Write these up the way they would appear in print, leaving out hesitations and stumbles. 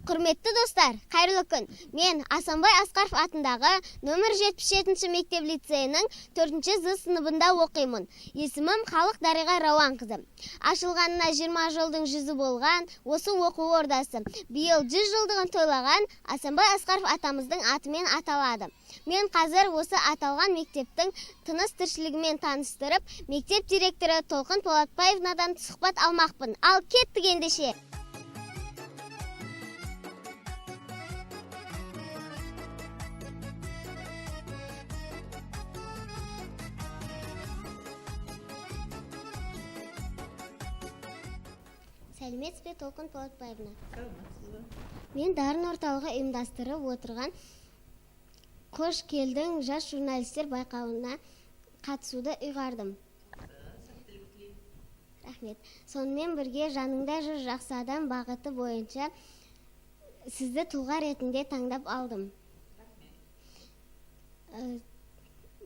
Құрметті достар, қайырлы күн. Мен Асанбай Асқаров атындағы нөмір 77 мектеп лицейінің 4-ші З сыныбында оқимын. Есімім Халық Дариға Рауанқызы. Ашылғанына 20 жылдың жүзі болған осы оқу ордасы биыл 100 жылдығын тойлаған Асанбай Асқаров атамыздың атымен аталады. Мен қазір осы аталған мектептің тыныс тіршілігімен таныстырып, мектеп директоры Толқын Полатбаевнадан сұхбат алмақпын. Ал кеттік ендеше. Сәлеметсіз бе, Толқын Полатбаевна? Мен Дарын орталығы ұйымдастырып отырған Қош келдің жас журналистер байқауына қатысуды ұйғардым. Рахмет. Сонымен бірге жаныңда жүр жақсы адам бағыты бойынша сізді тұлға ретінде таңдап алдым.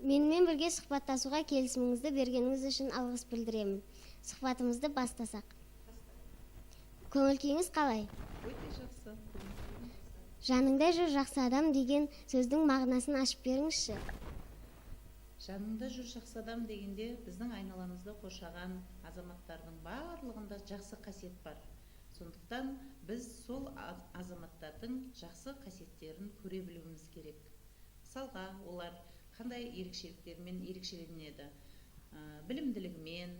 Менімен бірге сұхбаттасуға келісіміңізді бергеніңіз үшін алғыс білдіремін. Сұхбатымызды бастасақ. Көңіл күйіңіз қалай? Өте жақсы. Жаныңда жүр жақсы адам деген сөздің мағынасын ашып беріңізші. Жаныңда жүр жақсы адам дегенде біздің айналамызды қоршаған азаматтардың барлығында жақсы қасиет бар. Сондықтан біз сол азаматтардың жақсы қасиеттерін көре білуіміз керек. Мысалға, олар қандай ерекшеліктермен ерекшеленеді? Білімділігімен,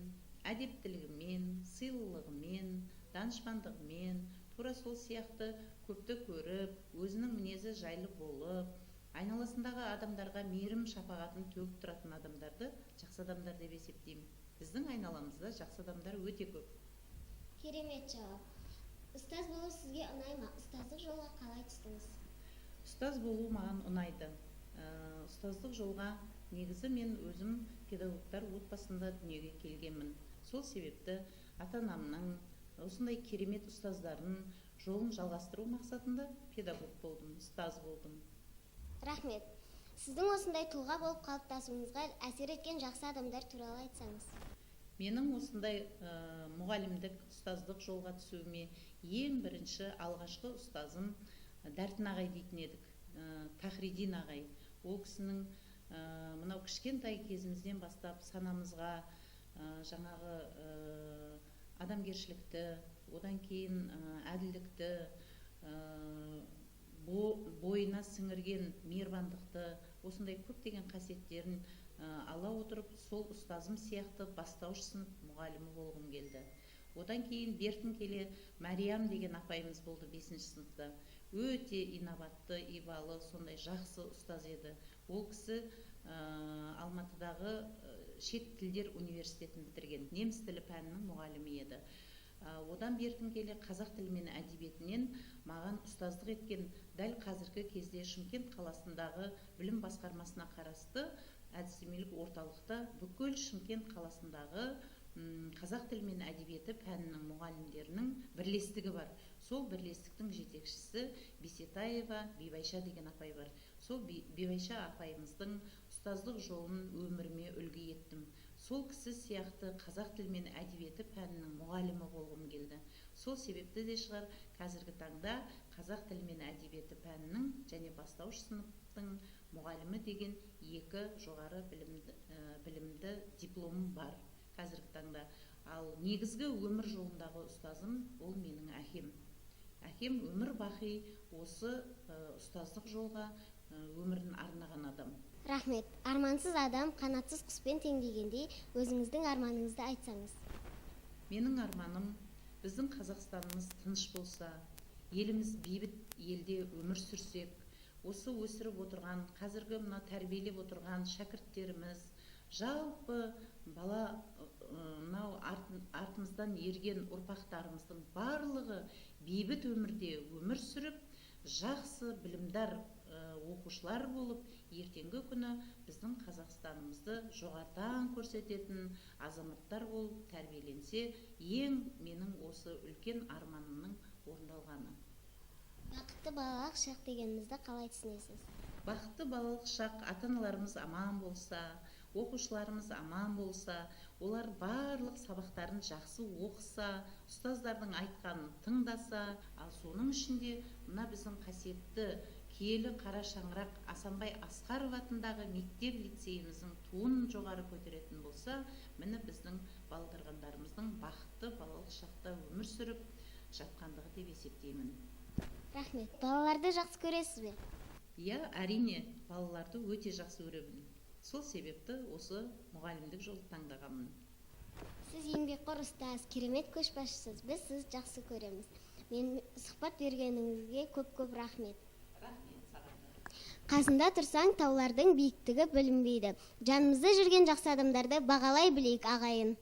әдептілігімен, сыйлылығымен, данышпандығымен, тура сол сияқты көпті көріп, өзінің мінезі жайлы болып, айналасындағы адамдарға мейірім шапағатын төгіп тұратын адамдарды жақсы адамдар деп есептеймін. Біздің айналамызда жақсы адамдар өте көп. Керемет жауап. Ұстаз болу сізге ұнай ма? Ұстаздық жолға қалай түстіңіз? Ұстаз болу маған ұнайды. Ұстаздық жолға негізі мен өзім педагогтар отбасында дүниеге келгенмін. Сол себепті ата-анамның осындай керемет ұстаздарын жолын жалғастыру мақсатында педагог болдым, ұстаз болдым. Рахмет. Сіздің осындай тұлға болып қалыптасуыңызға әсер еткен жақсы адамдар туралы айтсаңыз. Менің осындай мұғалімдік, ұстаздық жолға түсуіме ең бірінші алғашқы ұстазым Дәртін ағай дейтін едік, Тахридин ағай. Ол кісінің мынау кішкентай кезімізден бастап санамызға жаңағы адамгершілікті, одан кейін әділдікті, бойына сіңірген мейірбандықты, осындай көптеген қасиеттерін ала отырып, сол ұстазым сияқты бастауыш сынып мұғалімі болғым келді. Одан кейін бертін келе Мәриям деген апайымыз болды 5-ші сыныпта. Өте инабатты, ибалы, сондай жақсы ұстаз еді. Ол кісі Алматыдағы шет тілдер университетін бітірген, неміс тілі пәнінің мұғалімі еді. Одан бертін келе қазақ тілі мен әдебиетінен маған ұстаздық еткен дәл қазіргі кезде Шымкент қаласындағы білім басқармасына қарасты әдістемелік орталықта бүкіл Шымкент қаласындағы қазақ тілі мен әдебиеті пәнінің мұғалімдерінің бірлестігі бар. Сол бірлестіктің жетекшісі Бисетаева Бибайша деген апай бар. Сол Бибайша апайымыздың ұстаздық жолын өміріме үлгі еттім. Сол кісі сияқты қазақ тілі мен әдебиеті пәнінің мұғалімі болғым келді. Сол себепті де шығар қазіргі таңда қазақ тілі мен әдебиеті пәнінің және бастауыш сыныптың мұғалімі деген 2 жоғары білімді дипломым бар қазіргі таңда. Ал негізгі өмір жолындағы ұстазым ол менің әкем. Әкем өмір бақи осы ұстаздық жолға өмірін арнаған адам. Рахмет. Армансыз адам қанатсыз құспен тең дегендей, өзіңіздің арманыңызды айтсаңыз. Менің арманым біздің Қазақстанымыз тыныш болса, еліміз бейбіт елде өмір сүрсек, осы өсіріп отырған, қазіргі мына тәрбиелеп отырған шәкірттеріміз, жалпы бала мынау артымыздан ерген ұрпақтарымыздың барлығы бейбіт өмірде өмір сүріп, жақсы білімдар оқушылар болып, ертеңгі күні біздің Қазақстанымызды жоғарыдан көрсететін азаматтар болып тәрбиеленсе, ең менің осы үлкен арманымның орындалғаны. Бақытты балалық шақ дегенімізді қалай түсінесіз? Бақытты балалық шақ ата-аналарымыз аман болса, оқушыларымыз аман болса, олар барлық сабақтарын жақсы оқыса, ұстаздардың айтқанын тыңдаса, ал соның ішінде мына біздің қасиетті киелі қара шаңырақ Асанбай Асқаров атындағы мектеп лицейіміздің туын жоғары көтеретін болса, міне біздің балдырғандарымыздың бақытты балалық шақта өмір сүріп жатқандығы деп есептеймін. Рахмет. Балаларды жақсы көресіз бе? Иә, әрине, балаларды өте жақсы көремін. Сол себепті осы мұғалімдік жолды таңдағанмын. Сіз еңбекқор ұстаз, керемет көшбасшысыз. Біз сізді жақсы көреміз. Мен сұхбат бергеніңізге көп рахмет. Рахмет саған да. Қасында тұрсаң, таулардың биіктігі білінбейді. Жанымызда жүрген жақсы адамдарды бағалай білейік, ағайын.